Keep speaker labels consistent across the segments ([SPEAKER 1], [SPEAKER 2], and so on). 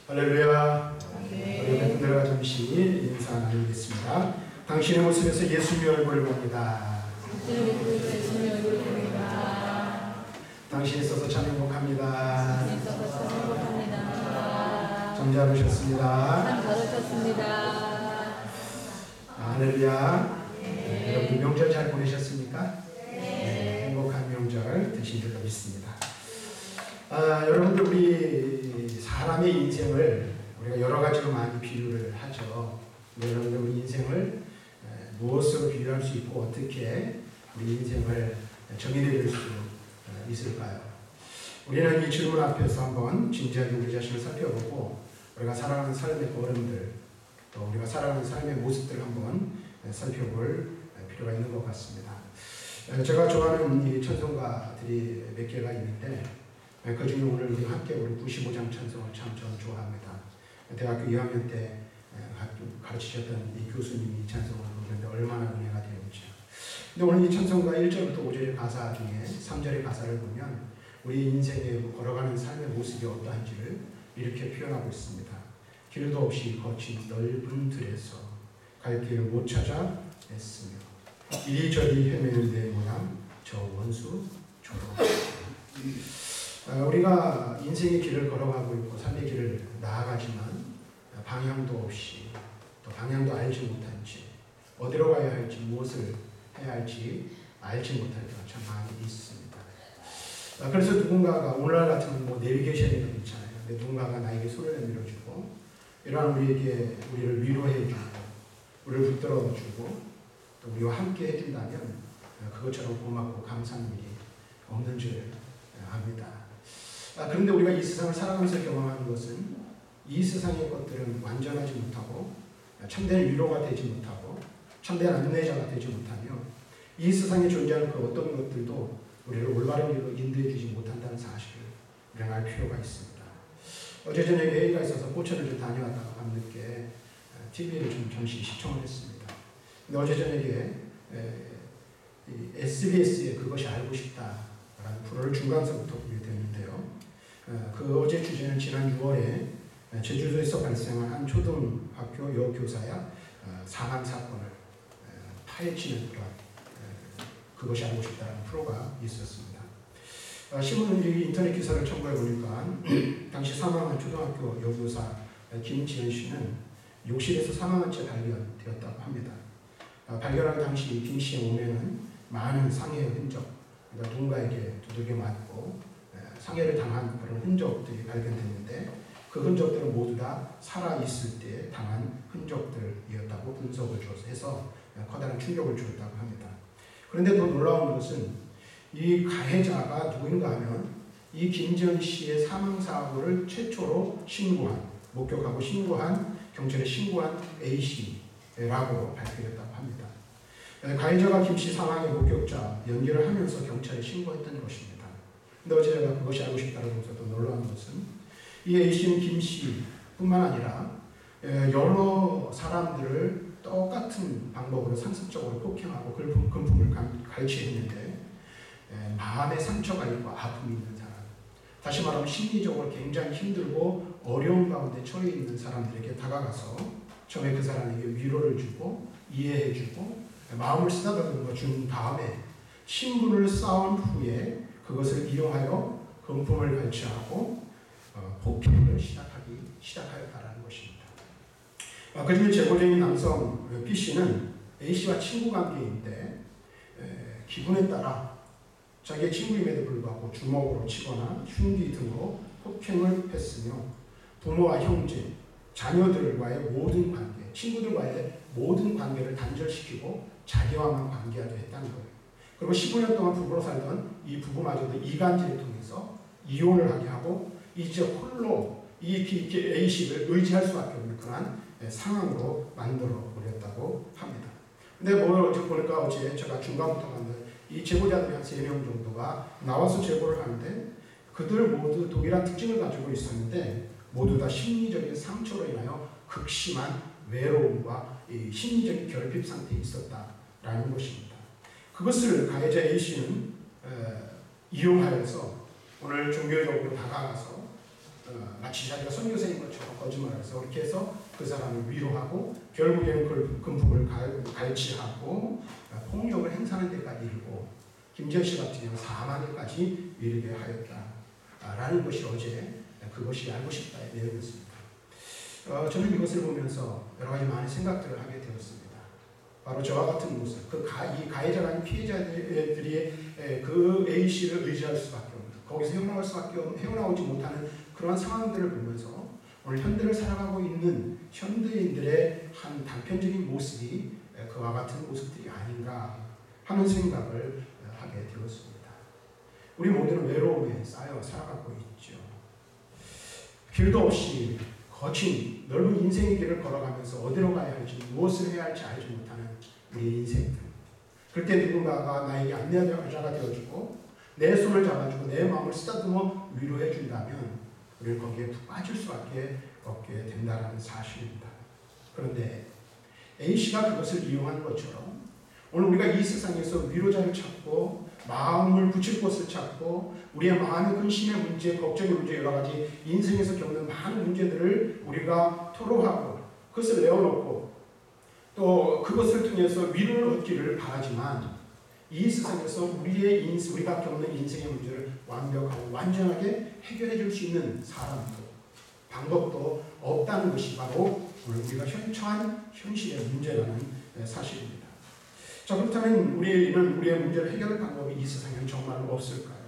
[SPEAKER 1] 할렐루야. 우리 팬들과 잠시 인사 나누겠습니다. 당신의 모습에서 예수님의 얼굴을 봅니다. 당신이 있어서 참 행복합니다. 참 잘 오셨습니다. 할렐루야. 여러분 명절 잘 보내셨습니까? 네, 행복한 명절 되신 줄로 믿습니다. 여러분들 우리 사람의 인생을 우리가 여러 가지로 많이 비유를 하죠. 여러분들 우리 인생을 무엇으로 비유할 수 있고 어떻게 우리 인생을 정의내릴 수 있을까요? 우리는 이 질문 앞에서 한번 진지하게 우리 자신을 살펴보고 우리가 살아가는 삶의 걸음들 또 우리가 살아가는 삶의 모습들 한번 살펴볼 필요가 있는 것 같습니다. 제가 좋아하는 이 찬송가들이 몇 개가 있는데 그 중에 오늘 우리 함께 우리 95장 찬송을 참 저는 좋아합니다. 대학교 2학년 때 가르치셨던 이 교수님이 이 찬송을 부르는데 얼마나 은혜가 되는지. 근데 오늘 이 찬송가 1절부터 5절의 가사 중에 3절의 가사를 보면 우리 인생에 걸어가는 삶의 모습이 어떠한지를 이렇게 표현하고 있습니다. 길도 없이 거친 넓은 들에서 갈 길을 못 찾아 애쓰며 이리저리 헤매는 내 모양 저 원수 조로. 우리가 인생의 길을 걸어가고 있고 삶의 길을 나아가지만 방향도 없이 또 방향도 알지 못한 채 어디로 가야 할지 무엇을 해야 할지 알지 못할 때가 참 많이 있습니다. 그래서 누군가가 오늘날 같은 내비게이션이 있잖아요. 근데 누군가가 나에게 손을 내밀어주고 이러한 우리를 위로해주고 우리를 붙들어주고 또 우리와 함께 해준다면 그것처럼 고맙고 감사한 일이 없는 줄 압니다. 그런데 우리가 이 세상을 살아가면서 경험하는 것은 이 세상의 것들은 완전하지 못하고 참된 위로가 되지 못하고 참된 안내자가 되지 못하며 이 세상에 존재하는 그 어떤 것들도 우리를 올바른 길로 인도해 주지 못한다는 사실을 우리는 알 필요가 있습니다. 어제 저녁에 회의가 있어서 포천을 좀 다녀왔다가 밤늦게 TV를 좀 잠시 시청을 했습니다. 근데 어제 저녁에 SBS의 그것이 알고 싶다라는 프로를 중간서부터 보게 되는데요. 그 어제 주제는 지난 6월에 제주도에서 발생한 한 초등학교 여교사야 사망 사건을 파헤치는 그것이 알고 싶다는 프로가 있었습니다. 신문 인터넷 기사를 첨부해 보니까 당시 사망한 초등학교 여교사 김지연 씨는 욕실에서 사망한 채 발견되었다고 합니다. 발견한 당시 김 씨의 몸에는 많은 상해의 흔적, 그러니까 누군가에게 두들겨 맞고 상해를 당한 그런 흔적들이 발견됐는데 그 흔적들은 모두 다 살아있을 때 당한 흔적들이었다고 분석을 해서 커다란 충격을 주었다고 합니다. 그런데 더 놀라운 것은 이 가해자가 누구인가 하면 이 김지연 씨의 사망사고를 최초로 목격하고 신고한 경찰에 신고한 A씨라고 발표했다고 합니다. 가해자가 김 씨 사망의 목격자 연기를 하면서 경찰에 신고했던 것입니다. 근데 어제 제가 그것이 알고 싶다고 하면서 또 놀라운 것은 이 A씨는 김 씨뿐만 아니라 여러 사람들을 똑같은 방법으로 상습적으로 폭행하고 금품을 갈취했는데 마음에 상처가 있고 아픔이 있는 사람, 다시 말하면 심리적으로 굉장히 힘들고 어려운 가운데 처해 있는 사람들에게 다가가서 처음에 그 사람에게 위로를 주고 이해해주고 마음을 쓰다듬어 준 다음에 친분을 쌓은 후에 그것을 이용하여 금품을 갈취하고 폭행을 시작하였다라는 것입니다. 그중에 제보자인 남성 B씨는 A씨와 친구 관계인데 기분에 따라 자기의 친구임에도 불구하고 주먹으로 치거나 흉기 등으로 폭행을 했으며 부모와 형제, 자녀들과의 모든 관계, 친구들과의 모든 관계를 단절시키고 자기와만 관계하게 했다는 거예요. 그리고 15년 동안 부부로 살던 이 부부마저도 이간질을 통해서 이혼을 하게 하고 이제 홀로 이 A씨를 의지할 수밖에 없는 그러한 상황으로 만들어 버렸다고 합니다. 근데 보니까 어제 제가 중간부터 봤는데 이 제보자들이 한 3명 정도가 나와서 제보를 하는데 그들 모두 동일한 특징을 가지고 있었는데 모두 다 심리적인 상처로 인하여 극심한 외로움과 이 심리적인 결핍 상태에 있었다라는 것입니다. 그것을 가해자 A씨는 이용하여서 오늘 종교적으로 다가가서 마치 자기가 선교사인 것처럼 거짓말해서 그렇게 해서 그 사람을 위로하고 결국에는 그 금품을 갈취하고 폭력을 행사하는 데까지 이르고 김지현 씨 같은 경우는 사망에까지 이르게 하였다라는 것이 어제 그것이 알고 싶다의 내용이었습니다. 저는 이것을 보면서 여러 가지 많은 생각들을 하게 되었습니다. 바로 저와 같은 모습, 이 가해자가 아닌 피해자들이 그 A씨를 의지할 수밖에 없는, 거기서 헤어나오지 못하는 그러한 상황들을 보면서 오늘 현대를 살아가고 있는 현대인들의 한 단편적인 모습이 그와 같은 모습들이 아닌가 하는 생각을 하게 되었습니다. 우리 모두는 외로움에 쌓여 살아가고 있죠. 길도 없이 거친 넓은 인생의 길을 걸어가면서 어디로 가야 할지 무엇을 해야 할지 알지 못하는 우리 인생들. 그때 누군가가 나에게 안내자가 되어주고 내 손을 잡아주고 내 마음을 쓰다듬어 위로해 준다면 우리는 거기에 푹 빠질 수밖에 없게 된다는 사실입니다. 그런데 A씨가 그것을 이용한 것처럼 오늘 우리가 이 세상에서 위로자를 찾고 마음을 붙일 곳을 찾고 우리의 마음의 근심의 문제, 걱정의 문제, 여러 가지 인생에서 겪는 많은 문제들을 우리가 토로하고 그것을 내어놓고 또 그것을 통해서 위로를 얻기를 바라지만 이 세상에서 우리가 겪는 인생의 문제를 완벽하고 완전하게 해결해 줄 수 있는 사람도 방법도 없다는 것이 바로 오늘 우리가 처한 현실의 문제라는 사실입니다. 자, 그렇다면 우리는 우리의 문제를 해결할 방법이 이 세상에는 정말 없을까요?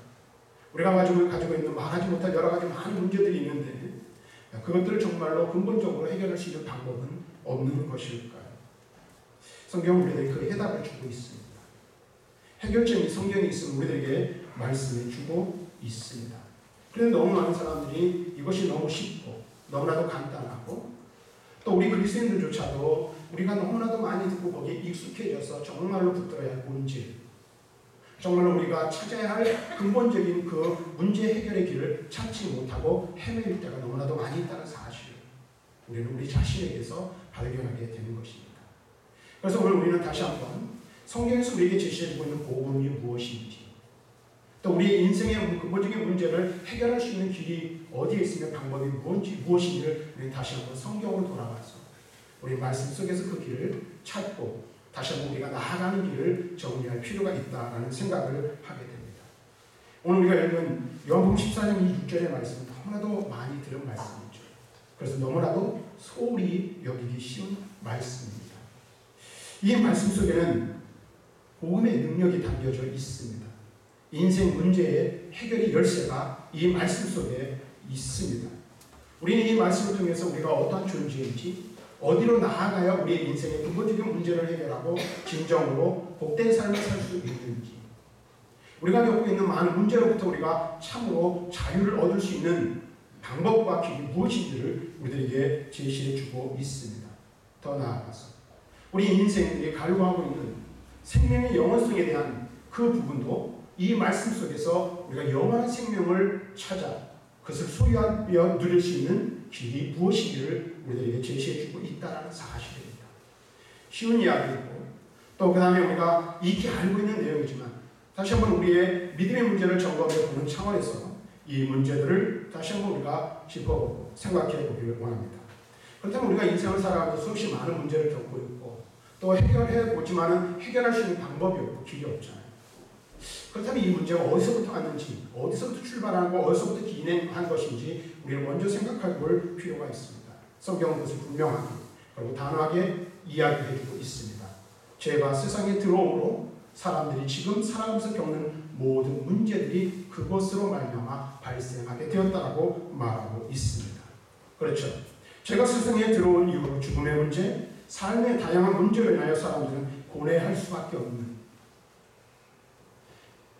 [SPEAKER 1] 우리가 가지고 있는 말하지 못할 여러 가지 많은 문제들이 있는데 그것들을 정말로 근본적으로 해결할 수 있는 방법은 없는 것일까요? 성경은 우리들에게 그 해답을 주고 있습니다. 해결점이 성경에 있으면 우리들에게 말씀해 주고 있습니다. 그런데 너무 많은 사람들이 이것이 너무 쉽고 너무나도 간단하고 또 우리 그리스도인들조차도 우리가 너무나도 많이 듣고 거기에 익숙해져서 정말로 붙들어야 할 문제, 정말로 우리가 찾아야 할 근본적인 그 문제 해결의 길을 찾지 못하고 헤매일 때가 너무나도 많이 있다는 사실, 우리는 우리 자신에게서 발견하게 되는 것입니다. 그래서 오늘 우리는 다시 한번 성경에서 우리에게 제시해주고 있는 복음이 무엇인지, 또 우리의 인생의 근본적인 문제를 해결할 수 있는 길이 어디에 있으며 방법이 무엇인지를 우리 다시 한번 성경으로 돌아가서 우리 말씀 속에서 그 길을 찾고 다시 한번 우리가 나아가는 길을 정리할 필요가 있다라는 생각을 하게 됩니다. 오늘 우리가 읽은 요한복음 14장 6절의 말씀은 너무나도 많이 들은 말씀이죠. 그래서 너무나도 소홀히 여기기 쉬운 말씀입니다. 이 말씀 속에는 복음의 능력이 담겨져 있습니다. 인생 문제의 해결의 열쇠가 이 말씀 속에 있습니다. 우리는 이 말씀을 통해서 우리가 어떠한 존재인지, 어디로 나아가야 우리의 인생의 근본적인 문제를 해결하고 진정으로 복된 삶을 살 수 있는지, 우리가 겪고 있는 많은 문제로부터 우리가 참으로 자유를 얻을 수 있는 방법과 길이 무엇인지를 우리들에게 제시해 주고 있습니다. 더 나아가서 우리 인생이 갈구하고 있는 생명의 영원성에 대한 그 부분도 이 말씀 속에서 우리가 영원한 생명을 찾아 그것을 소유하며 누릴 수 있는 길이 무엇인지를 우리들에게 제시해주고 있다는 사실입니다. 쉬운 이야기이고 또 그 다음에 우리가 익히 알고 있는 내용이지만 다시 한번 우리의 믿음의 문제를 점검해 보는 차원에서 이 문제들을 다시 한번 우리가 짚어보고 생각해 보기를 원합니다. 그렇다면 우리가 인생을 살아가면서 수없이 많은 문제를 겪고 있고 또 해결해 보지만 해결할 수 있는 방법이 없고 길이 없잖아요. 그렇다면 이 문제가 어디서부터 왔는지, 어디서부터 출발하고 어디서부터 진행한 것인지 우리는 먼저 생각해 볼 필요가 있습니다. 성경은 그것을 분명하게 그리고 단호하게 이야기해주고 있습니다. 죄가 세상에 들어오므로 사람들이 지금 살아가면서 겪는 모든 문제들이 그것으로 말미암아 발생하게 되었다라고 말하고 있습니다. 그렇죠. 죄가 세상에 들어온 이후로 죽음의 문제, 삶의 다양한 문제로 인하여 사람들은 고뇌할 수밖에 없는,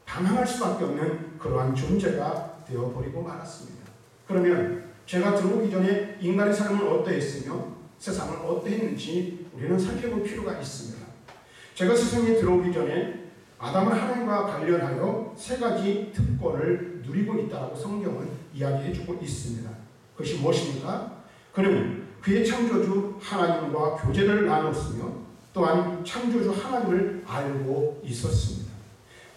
[SPEAKER 1] 방황할 수밖에 없는 그러한 존재가 되어버리고 말았습니다. 그러면 죄가 들어오기 전에 인간의 삶은 어떠했으며 세상은 어떠했는지 우리는 살펴볼 필요가 있습니다. 죄가 세상에 들어오기 전에 아담은 하나님과 관련하여 세 가지 특권을 누리고 있다고 성경은 이야기해주고 있습니다. 그것이 무엇입니까? 그는 그의 창조주 하나님과 교제를 나눴으며 또한 창조주 하나님을 알고 있었습니다.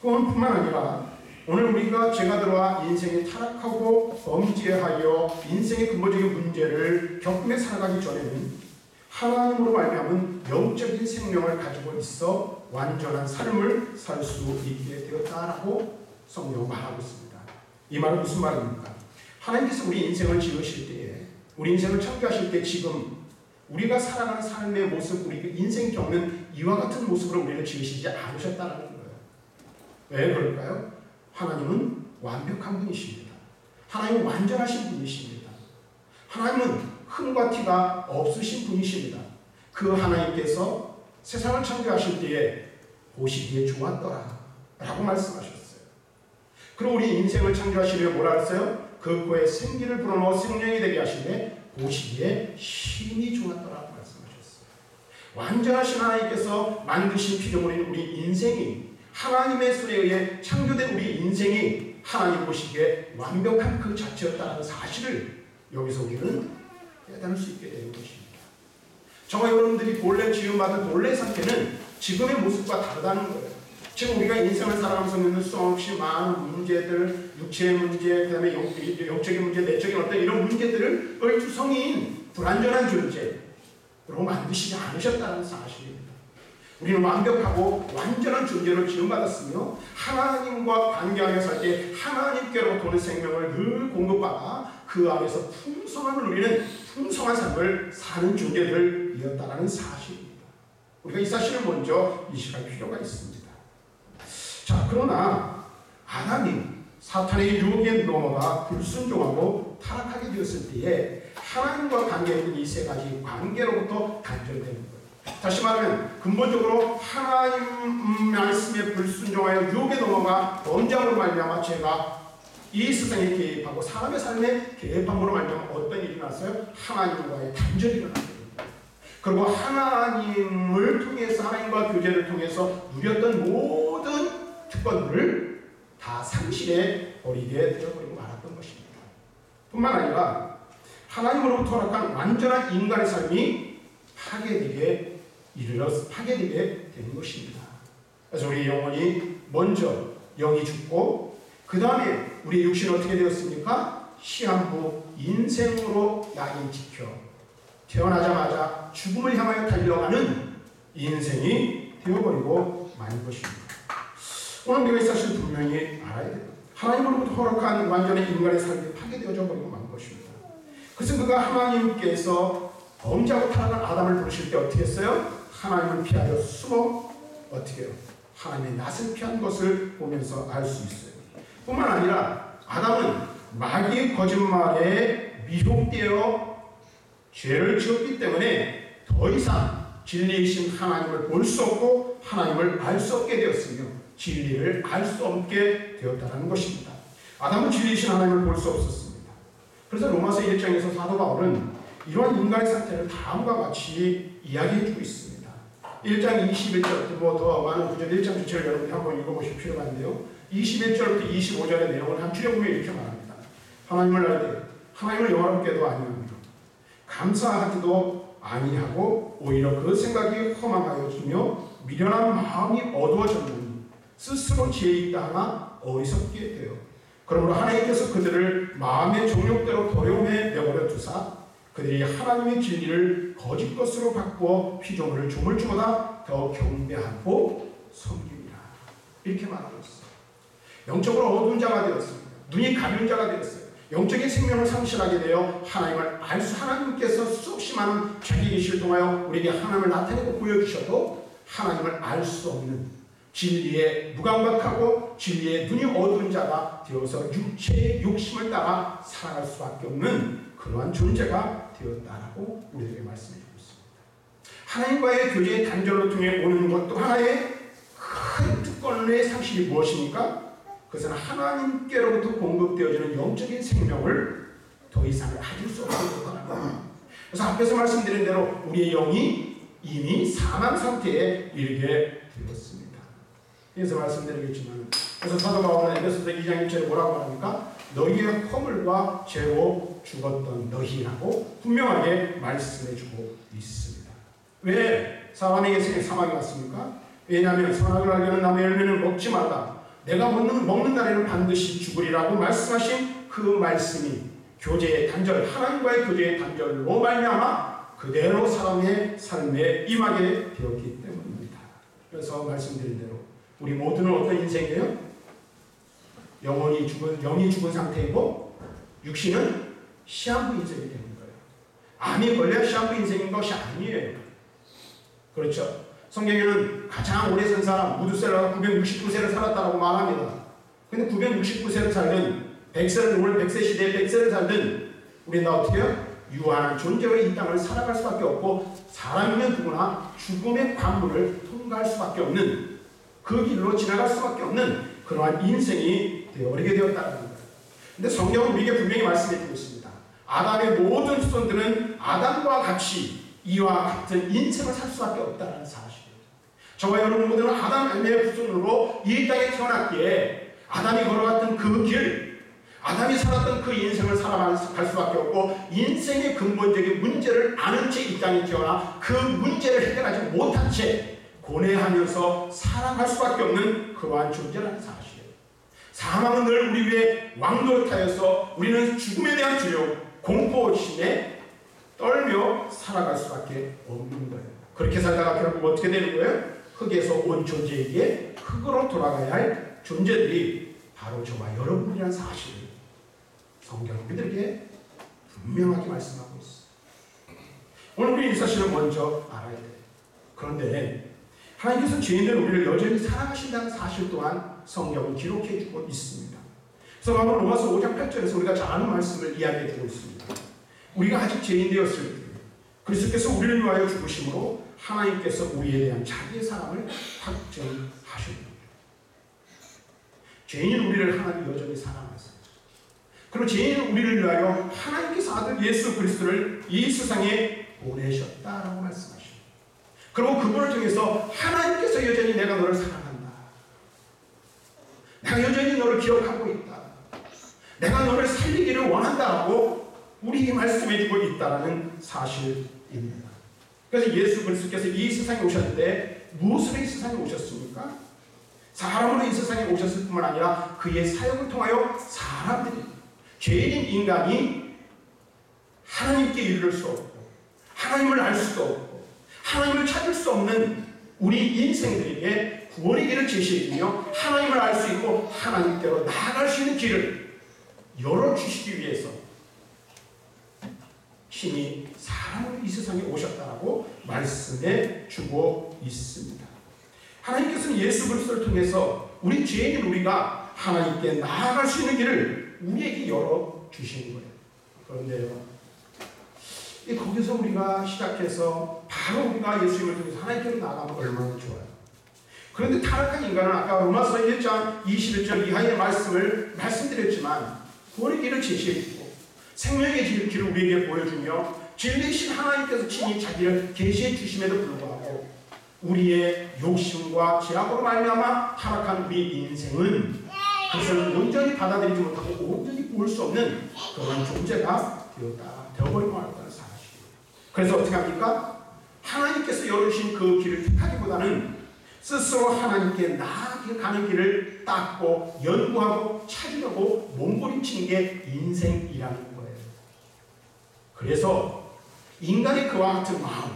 [SPEAKER 1] 그뿐만 아니라 오늘 우리가 죄가 들어와 인생이 타락하고 범죄하여 인생의 근본적인 문제를 겪으며 살아가기 전에는 하나님으로 말미암은 영적인 생명을 가지고 있어 완전한 삶을 살 수 있게 되었다라고 성경은 말하고 있습니다. 이 말은 무슨 말입니까? 하나님께서 우리 인생을 지으실 때에, 우리 인생을 창조하실 때 지금 우리가 살아가는 삶의 모습, 우리 인생이 겪는 이와 같은 모습으로 우리를 지으시지 않으셨다는 거예요. 왜 그럴까요? 하나님은 완벽한 분이십니다. 하나님은 완전하신 분이십니다. 하나님은 흠과 티가 없으신 분이십니다. 그 하나님께서 세상을 창조하실 때에 보시기에 좋았더라 라고 말씀하셨어요. 그리고 우리 인생을 창조하시려면 뭐라 했어요? 그 코에 생기를 불어넣어 생명이 되게 하시되 보시기에 심히 좋았더라고 말씀하셨어요. 완전하신 하나님께서 만드신 피조물인 우리 인생이, 하나님의 손에 의해 창조된 우리 인생이 하나님 보시기에 완벽한 그 자체였다는 사실을 여기서 우리는 깨달을 수 있게 되는 것입니다. 저와 여러분들이 본래 지음받은 본래 상태는 지금의 모습과 다르다는 거예요. 지금 우리가 인생을 살아가면서 있는 수없이 많은 문제들, 육체의 문제, 그 다음에 영적인 문제, 내적인 어떤 이런 문제들을 투성이인 불완전한 존재로 만드시지 않으셨다는 사실입니다. 우리는 완벽하고 완전한 존재로 지음받았으며 하나님과 관계하며 살 때 하나님께로부터 오는 생명을 늘 공급받아 그 안에서 풍성함을 누리는 풍성한 삶을 사는 존재들이었다는 사실입니다. 우리가 이 사실을 먼저 인식할 필요가 있습니다. 자, 그러나 아담이 사탄의 유혹에 넘어가 불순종하고 타락하게 되었을 때에 하나님과 관계있는 이 세 가지 관계로부터 단절되는 거예요. 다시 말하면 근본적으로 하나님 말씀에 불순종하여 유혹에 넘어가 범죄함으로 말미암아 죄가 이 세상에 개입하고 사람의 삶에 개입함으로 말미암아 어떤 일이 났어요? 하나님과의 단절이 일어나게 됩니다. 그리고 하나님을 통해서, 하나님과 교제를 통해서 누렸던 모든 특권들을 다 상실해 버리게 되어버리고 말았던 것입니다. 뿐만 아니라 하나님으로부터 허락한 완전한 인간의 삶이 파괴되게 되는 것입니다. 그래서 우리 영혼이 먼저 영이 죽고 그 다음에 우리 육신은 어떻게 되었습니까? 시한부 인생으로 낙인찍혀 태어나자마자 죽음을 향하여 달려가는 인생이 되어버리고 마는 것입니다. 오늘 우리가 이 사실을 분명히 알아야 돼요. 하나님으로부터 허락한 완전한 인간의 삶이 파괴되어져 버리고 만 것입니다. 그래서 그가 하나님께서 범죄하고 타락한 아담을 부르실 때 어떻게 했어요? 하나님을 피하여 숨어 어떻게 해요? 하나님의 낯을 피한 것을 보면서 알 수 있어요. 뿐만 아니라 아담은 마귀의 거짓말에 미혹되어 죄를 지었기 때문에 더 이상 진리이신 하나님을 볼 수 없고 하나님을 알 수 없게 되었으며 진리를 알 수 없게 되었다는 것입니다. 아담은 진리이신 하나님을 볼 수 없었습니다. 그래서 로마서 1장에서 사도 바울은 이러한 인간의 상태를 다음과 같이 이야기해주고 있습니다. 1장 21절부터 더 많은 구절 1장 전체를 여러분이 한번 읽어보실 필요가 있는데요. 21절부터 25절의 내용을 한 줄에 보면 이렇게 말합니다. 하나님을 알되 하나님을 영화롭게도 아니하며 감사하지도 아니하고 오히려 그 생각이 허망하여지며 미련한 마음이 어두워졌느니 스스로 지혜 있다 하나 어리석게 되어 그러므로 하나님께서 그들을 마음의 정욕대로 도려움에 내버려 두사 그들이 하나님의 진리를 거짓 것으로 바꾸어 피조물을 조물주보다 더 경배하고 섬깁니다. 이렇게 말하고 있어요. 영적으로 어두운 자가 되었습니다. 눈이 가려운 자가 되었어요. 영적인 생명을 상실하게 되어 하나님을 알 수, 하나님께서 수없이 많은 자기 계시를 통하여 우리에게 하나님을 나타내고 보여주셔도 하나님을 알 수 없는 진리에 무감각하고 진리에 눈이 어두운 자가 되어서 육체의 욕심을 따라 살아갈 수밖에 없는 그러한 존재가 되었다라고 우리에게 말씀해주고 있습니다. 하나님과의 교제의 단절로 통해 오는 것도 하나의 큰 특권의 상실이 무엇입니까? 그것은 하나님께로부터 공급되어지는 영적인 생명을 더 이상 가질 수 없게 되었다는 겁니다. 그래서 앞에서 말씀드린 대로 우리의 영이 이미 사망 상태에 이르게 되었습니다. 그래서 말씀드리겠지만, 그래서 사도 바울은 에베소서 2장 1절에 뭐라고 말합니까? 너희의 허물과 죄로 죽었던 너희라고 분명하게 말씀해주고 있습니다. 왜 사람에게 사망이 왔습니까? 왜냐하면 선악을 알려는 남의 열매는 먹지 말라. 내가 먹는 날에는 반드시 죽으리라고 말씀하신 그 말씀이 교제의 단절, 하나님과의 교제의 단절로 말미암아 그대로 사람의 삶에 임하게 되었기 때문입니다. 그래서 말씀드린 대로 우리 모두는 어떤 인생이에요? 영이 죽은 상태이고 육신은 시한부 인생이 되는 거예요. 암이 걸려야 시한부 인생인 것이 아니에요. 그렇죠? 성경에는 가장 오래 산 사람 무두셀라가 969세를 살았다고 말합니다. 근데 969세를 살든 100세를 오늘 100세 시대에 100세를 살든 우리는 어떻게 해요? 유한한 존재로 이 땅을 살아갈 수밖에 없고 사람이면 누구나 죽음의 관문을 통과할 수밖에 없는 그 길로 지나갈 수밖에 없는 그러한 인생이 되어버리게 되었다는 거예요. 근데 성경은 우리에게 분명히 말씀해주고 있습니다. 아담의 모든 후손들은 아담과 같이 이와 같은 인생을 살 수밖에 없다는 사실이에요. 저와 여러분 모두는 아담 엘메의 후손으로 이 땅에 태어났기에 아담이 걸어갔던 그 길, 아담이 살았던 그 인생을 살아갈 수밖에 없고 인생의 근본적인 문제를 아는 채 이 땅에 태어나 그 문제를 해결하지 못한 채 고뇌하면서 살아갈 수밖에 없는 그러한 존재라는 사실이에요. 사망은 늘 우리 위에 왕노릇하여서 우리는 죽음에 대한 두려움, 공포심에 떨며 살아갈 수밖에 없는 거예요. 그렇게 살다가 결국 어떻게 되는 거예요? 흙에서 온 존재에게 흙으로 돌아가야 할 존재들이 바로 저와 여러분이라는 사실을 성경은 우리들에게 분명하게 말씀하고 있어요. 오늘 우리 이 사실을 먼저 알아야 돼요. 그런데 하나님께서 죄인된 우리를 여전히 사랑하신다는 사실 또한 성경은 기록해 주고 있습니다. 그래서 바로 로마서 5장 8절에서 우리가 잘 아는 말씀을 이야기해 주고 있습니다. 우리가 아직 죄인 되었을 때 그리스도께서 우리를 위하여 죽으심으로 하나님께서 우리에 대한 자기의 사랑을 확증하셨습니다. 죄인인 우리를 하나님이 여전히 사랑하세요. 그리고 죄인인 우리를 위하여 하나님께서 아들 예수 그리스도를 이 세상에 보내셨다라고 말씀하십니다. 그리고 그분을 통해서 하나님께서 여전히 내가 너를 사랑한다. 내가 여전히 너를 기억하고 있다. 내가 너를 살리기를 원한다라고 우리에게 말씀해주고 있다는 사실입니다. 그래서 예수 그리스도께서 이 세상에 오셨는데 무엇으로 이 세상에 오셨습니까? 사람으로 이 세상에 오셨을 뿐만 아니라 그의 사역을 통하여 사람들이 죄인인 인간이 하나님께 이르를 수 없고 하나님을 알 수도 없고 하나님을 찾을 수 없는 우리 인생들에게 구원의 길을 제시해주며 하나님을 알 수 있고 하나님께로 나아갈 수 있는 길을 열어주시기 위해서 신이 사람으로 이 세상에 오셨다라고 말씀해 주고 있습니다. 하나님께서는 예수 그리스도를 통해서 우리 죄인인 우리가 하나님께 나아갈 수 있는 길을 우리에게 열어주시는 거예요. 그런데요, 거기서 우리가 시작해서 바로 우리가 예수님을 통해서 하나님께로 나아가면 얼마나 좋아요. 그런데 타락한 인간은 아까 로마서 1장 21절 이하의 말씀을 말씀드렸지만 구원의 길을 제시해주고 생명의 길을 우리에게 보여주며 진리신 하나님께서 친히 자기를 계시해 주심에도 불구하고 우리의 욕심과 죄악으로 말미암아 타락한 우리 인생은 그것을 온전히 받아들이지 못하고 온전히 볼 수 없는 그런 존재가 되어버리고 말았다는 사실이에요. 그래서 어떻게 합니까? 하나님께서 열어주신 그 길을 택하기보다는 스스로 하나님께 나아가는 길을 닦고 연구하고 찾으려고 몸부림치는 게 인생이라는 거예요. 그래서 인간의 그와 같은 마음,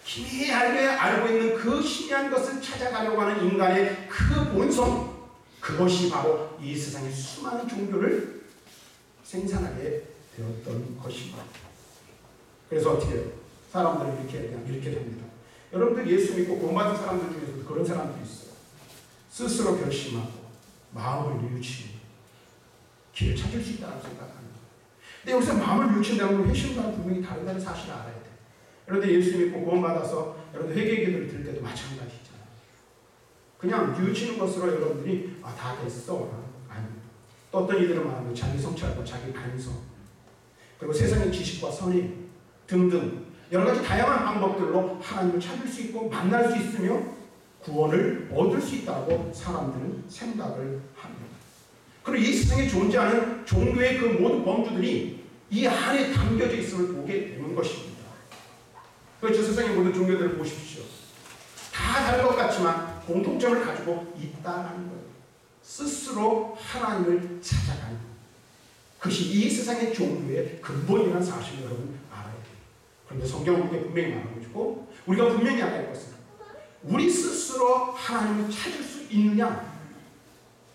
[SPEAKER 1] 기미히 알고 있는 그 신비한 것을 찾아가려고 하는 인간의 그 본성, 그것이 바로 이 세상의 수많은 종교를 생산하게 되었던 것입니다. 그래서 어떻게 해요? 사람들은 이렇게 합니다. 여러분들 예수 믿고 구원받은 사람들 중에서도 그런 사람들이 있어요. 스스로 결심하고 마음을 뉘우치고 길을 찾을 수 있다고 생각합니다. 근데 여기서 마음을 뉘우친다는 건 회심과는 분명히 다르다는 사실을 알아야 돼요. 여러분들 예수 믿고 구원받아서 여러분들 회개 기도를 드릴 때도 마찬가지잖아요. 그냥 뉘우치는 것으로 여러분들이 다 됐어. 아닙니다. 또 어떤 이들은 말하면 자기 성찰과 자기 반성, 그리고 세상의 지식과 선행 등등 여러 가지 다양한 방법들로 하나님을 찾을 수 있고 만날 수 있으며 구원을 얻을 수 있다고 사람들은 생각을 합니다. 그리고 이 세상에 존재하는 종교의 그 모든 범주들이 이 안에 담겨져 있음을 보게 되는 것입니다. 그래서 세상의 모든 종교들을 보십시오. 다 다른 것 같지만 공통점을 가지고 있다는 거예요. 스스로 하나님을 찾아가는 그것이 이 세상의 종교의 근본이라는 사실을 여러분 알아야 돼요. 그런데 성경은 우리가 분명히 말하고 있고 우리가 분명히 알아야 할 것은 우리 스스로 하나님을 찾을 수 있느냐?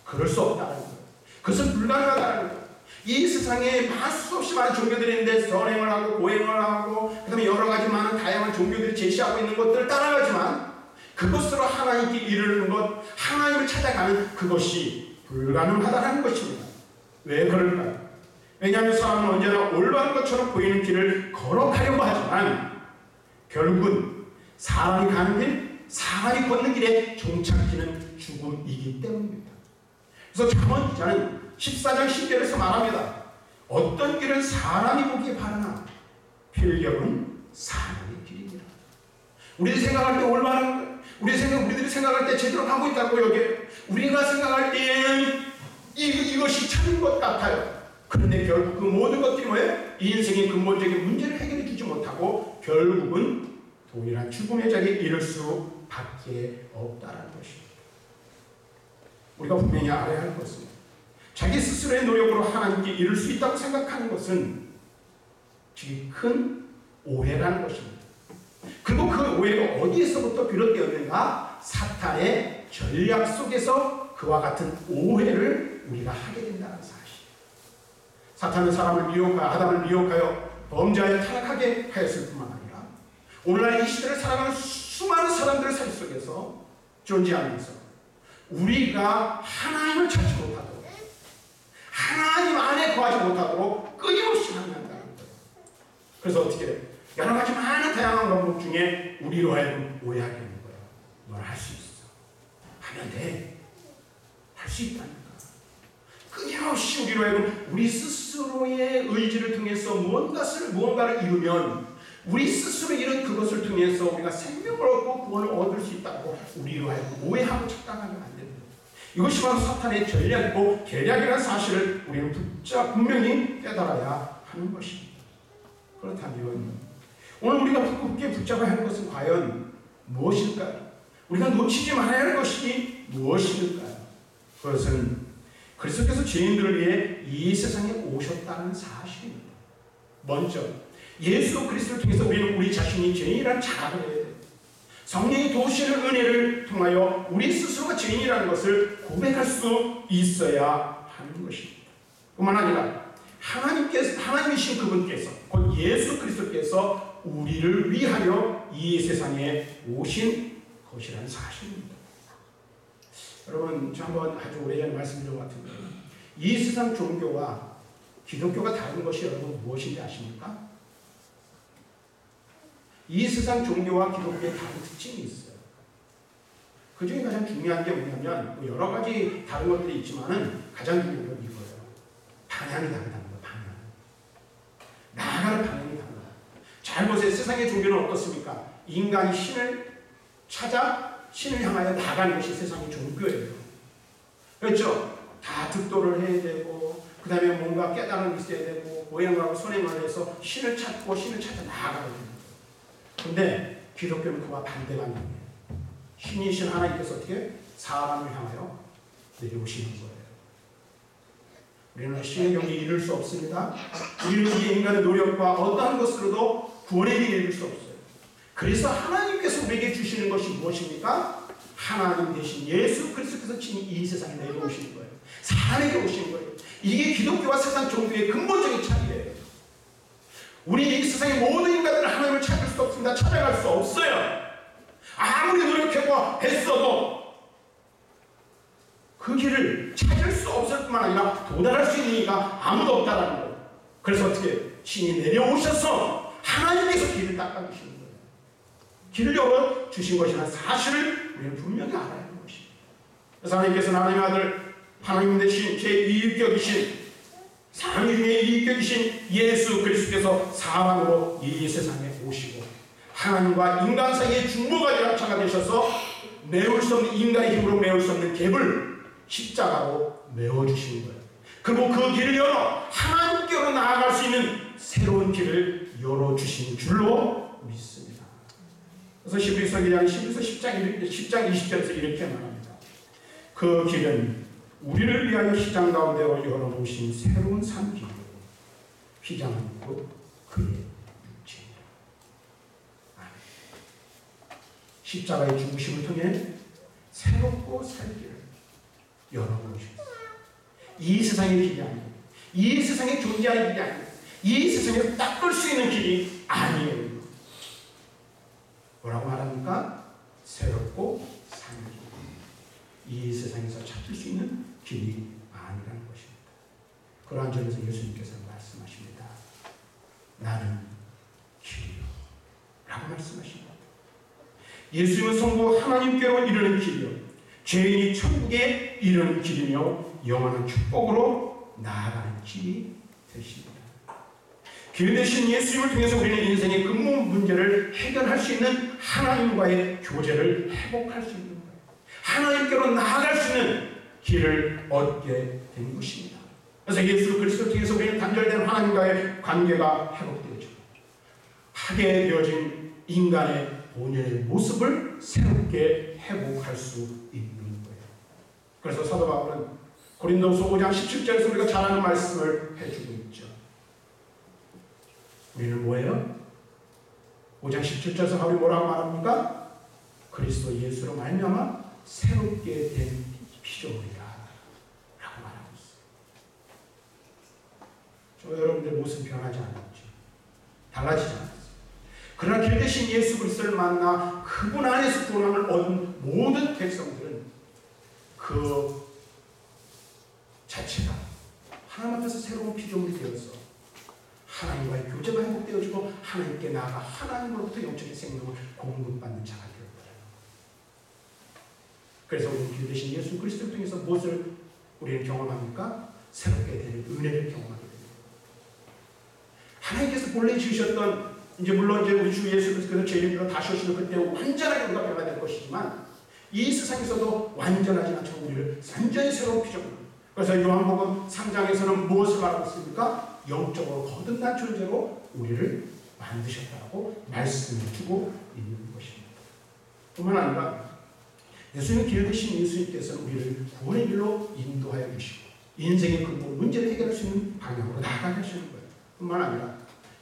[SPEAKER 1] 그럴 수 없다는 거예요. 그것은 불가능하다는 거예요. 이 세상에 수없이 많은 종교들이 있는데 선행을 하고 고행을 하고 그 다음에 여러 가지 많은 다양한 종교들이 제시하고 있는 것들을 따라가지만 그것으로 하나님께 이르는 것, 하나님을 찾아가는 그것이 불가능하다는 것입니다. 왜 그럴까요? 왜냐하면 사람은 언제나 올바른 것처럼 보이는 길을 걸어가려고 하지만 결국은 사람이 가는 길, 사람이 걷는 길에 종착지는 죽음이기 때문입니다. 그래서 잠언 기자는 14장 10절에서 말합니다. 어떤 길은 사람이 보기에 바르나 필경은 사람의 길이니라. 우리들이 생각할 때 올바른 것, 우리들이 생각할 때 제대로 가고 있다고 여겨요. 우리가 생각할 때에는 이것이 참인 것 같아요. 그런데 결국 그 모든 것들이 뭐예요? 이 인생의 근본적인 문제를 해결해 주지 못하고 결국은 동일한 죽음의 자리에 이를 수밖에 없다는 것입니다. 우리가 분명히 알아야 할 것은 자기 스스로의 노력으로 하나님께 이룰 수 있다고 생각하는 것은 지금 큰 오해라는 것입니다. 그리고 그 오해가 어디에서부터 비롯되었는가? 사탄의 전략 속에서 그와 같은 오해를 우리가 하게 된다는 사실. 사탄은 사람을 미혹하여 아담을 미혹하여 범죄하여 타락하게 하였을 뿐만 아니라 오늘날 이 시대를 살아가는 수많은 사람들의 삶 속에서 존재하면서 우리가 하나님을 찾지 못하도록 하나님 안에 거하지 못하도록 끊임없이 항의한다는 거예요. 그래서 어떻게 해요? 여러 가지 많은 다양한 방법 중에 우리로 하여금 오해하게 되는 거예요. 넌 할 수 있어. 하면 돼. 할 수 있다니까. 끊임없이 우리로 하여금 우리 스스로의 의지를 통해서 무언가를 이루면 우리 스스로 이룬 그것을 통해서 우리가 생명을 얻고 구원을 얻을 수 있다고 우리로 하여금 오해하고 착각하면 안 됩니다. 이것이 바로 사탄의 전략이고 계략이라는 사실을 우리는 분명히 깨달아야 하는 것입니다. 그렇다면 오늘 우리가 굳게 붙잡아야 할 것은 과연 무엇일까요? 우리가 놓치지 말아야 할 것이 무엇일까요? 그것은 그리스도께서 죄인들을 위해 이 세상에 오셨다는 사실입니다. 먼저 예수 그리스도를 통해서 우리는 우리 자신이 죄인이라는 자각을 해야 돼요. 성령이 도우시는 은혜를 통하여 우리 스스로가 죄인이라는 것을 고백할 수 있어야 하는 것입니다. 뿐만 아니라 하나님이신 그분께서 곧 예수 그리스도께서 우리를 위하여 이 세상에 오신 것이라는 사실입니다. 여러분, 저 한번 아주 오래전에 말씀드린 것 같은데 이 세상 종교와 기독교가 다른 것이 여러분 무엇인지 아십니까? 이 세상 종교와 기독교의 다른 특징이 있어요. 그 중에 가장 중요한 게 뭐냐면 여러 가지 다른 것들이 있지만은 가장 중요한 건 이거예요. 방향이 다르다는 거예요. 방향. 나아가는 방향이 달라요. 잘 보세요. 세상의 종교는 어떻습니까? 인간이 신을 찾아 신을 향하여 나가는 것이 세상의 종교예요. 그렇죠? 다 득도를 해야 되고 그 다음에 뭔가 깨달음이 있어야 되고 고행을 하고 선행을 해서 신을 찾고 신을 찾아 나아가야 됩니다. 그런데 기독교는 그와 반대가 아니에요. 신이신 하나님께서 어떻게 사람을 향하여 내려오시는 거예요. 우리는 신의 경지에 이룰 수 없습니다. 우리는 이 인간의 노력과 어떠한 것으로도 구원에 이를 수 없어요. 그래서 하나님께서 우리에게 주시는 것이 무엇입니까? 하나님 대신 예수 그리스도께서 친히 이 세상에 내려오시는 거예요. 사람에게 오시는 거예요. 이게 기독교와 세상 종교의 근본적인 차이예요. 우리 이 세상의 모든 인간들은 하나님을 찾을 수 없습니다. 찾아갈 수 없어요. 아무리 노력하고 했어도 그 길을 찾을 수 없을 뿐만 아니라 도달할 수 있는 이가 아무도 없다는 거예요. 그래서 어떻게 신이 내려오셔서 하나님께서 길을 닦아주시는 거예요. 길을 열어주신 것이라는 사실을 우리는 분명히 알아야 하는 것입니다. 그래서 하나님께서는 하나님의 아들 하나님 대신 제2위격이신 사람 중에 이위격이신 예수 그리스도께서 사람으로 이 세상에 오시고 하나님과 인간 사이의 중보자가 되셔서 메울 수 없는 인간의 힘으로 메울 수 없는 갭을 십자가로 메워주시는 거예요. 그리고 그 길을 열어 하나님께로 나아갈 수 있는 새로운 길을 열어주신 줄로 믿습니다. 그래서 히브리서 10장 20절에서 이렇게 말합니다. 그 길은 우리를 위하여 휘장 가운데 열어놓으신 새로운 삶이요 휘장은 곧 그의 육체입니다. 아멘. 십자가의 죽으심을 통해 새롭고 살 길을 열어놓으셨어요. 이 세상의 길이 아니에요. 이 세상에 존재할 길이 아니에요. 이 세상에서 닦을 수 있는 길이 아니에요. 뭐라고 말합니까? 새롭고 산 길. 이 세상에서 찾을 수 있는 길이 아니라는 것입니다. 그러한 점에서 예수님께서 말씀하십니다. 나는 길이요 라고 말씀하십니다. 예수님은 성부 하나님께로 이르는 길이요 죄인이 천국에 이르는 길이며 영원한 축복으로 나아가는 길이 되십니다. 길 대신 예수님을 통해서 우리는 인생의 근본 문제를 해결할 수 있는 하나님과의 교제를 회복할 수 있는 거예요. 하나님께로 나아갈 수 있는 길을 얻게 된 것입니다. 그래서 예수 그리스도를 통해서 우리는 단절된 하나님과의 관계가 회복되죠. 하게 되어진 인간의 본연의 모습을 새롭게 회복할 수 있는 거예요. 그래서 사도 바울은 고린도서 5장 17절에서 우리가 잘 아는 말씀을 해주고 있죠. 우리는 뭐예요? 5장 17절에서 바울이 뭐라고 말합니까? 그리스도 예수로 말미암아 새롭게 된 피조물이라 라고 말하고 있어요. 저 여러분들 모습 변하지 않았죠. 달라지지 않았어요. 그러나 길 대신 예수 그리스도를 만나 그분 안에서 구원함을 얻은 모든 백성들은 그 자체가 하나님 앞에서 새로운 피조물이 되어서 하나님과의 교제가 회복되어지고 하나님께 나아가 하나님으로부터 영적인 생명을 공급받는 자가 되었다. 그래서 우리는 길 대신 예수 그리스도를 통해서 무엇을 우리는 경험합니까? 새롭게 되는 은혜를 경험하게 됩니다. 하나님께서 본래 지으셨던 이제 물론 이제 우리 주 예수 그리스도께서 죄인으로 다시 오시는 그때 완전하게 우리가 변화될 것이지만 이 세상에서도 완전하지 않죠. 우리를 완전히 새로운 피조물. 그래서 요한복음 3장에서는 무엇을 말하고 있습니까? 영적으로 거듭난 존재로 우리를 만드셨다고 말씀을 주고 있는 것입니다. 뿐만 아니라 예수님 길 대신 예수님께서는 우리를 구원의 길로 인도하여 주시고 인생의 근본 문제를 해결할 수 있는 방향으로 나아가게 하시는 거예요. 뿐만 아니라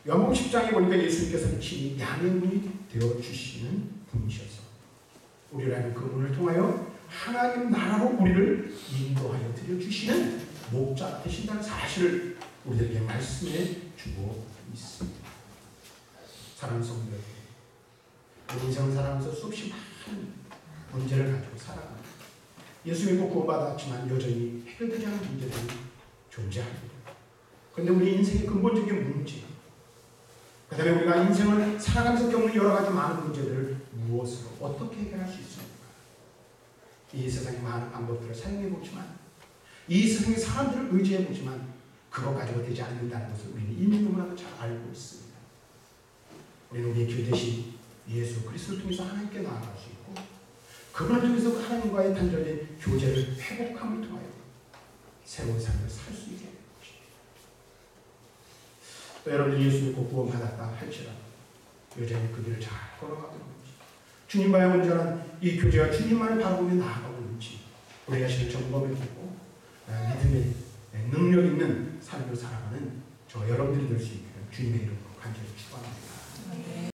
[SPEAKER 1] 요한복음 10장에 보니까 예수님께서는 친히 양의 문이 되어주시는 분이셔서 우리라는 그 문을 통하여 하나님 나라로 우리를 인도하여 드려주시는 목자 되신다는 사실을 우리들에게 말씀해 주고 있습니다. 사랑하는 성도 여러분, 인생을 살아가면서 수없이 많은 문제를 가지고 살아갑니다. 예수 믿고 구원받았지만 여전히 해결되지 않은 문제들이 존재합니다. 그런데 우리 인생의 근본적인 문제, 그 다음에 우리가 인생을 살아가면서 겪는 여러 가지 많은 문제들을 무엇으로 어떻게 해결할 수 있습니까? 이 세상의 많은 방법들을 사용해보지만 이 세상의 사람들을 의지해보지만 그것 가지고 되지 않는다는 것을 우리는 이미 너무나도 잘 알고 있습니다. 우리는 우리의 길 대신 예수 그리스도를 통해서 하나님께 나아갈 수 있고 그분을 통해서 하나님과의 단절된 교제를 회복함을 통하여 새로운 삶을 살 수 있게 됩니다. 또 여러분이 예수 믿고 구원받았다 할지라도 여전히 그 길을 잘 걸어가고 있는지 주님과의 온전한 이 교제가 주님만을 바라보며 나아가고 있는지 우리 자신을 점검해보고 믿음의 능력 있는 삶을 살아가는 저 여러분들이 될 수 있기를 주님의 이름으로 간절히 축원합니다.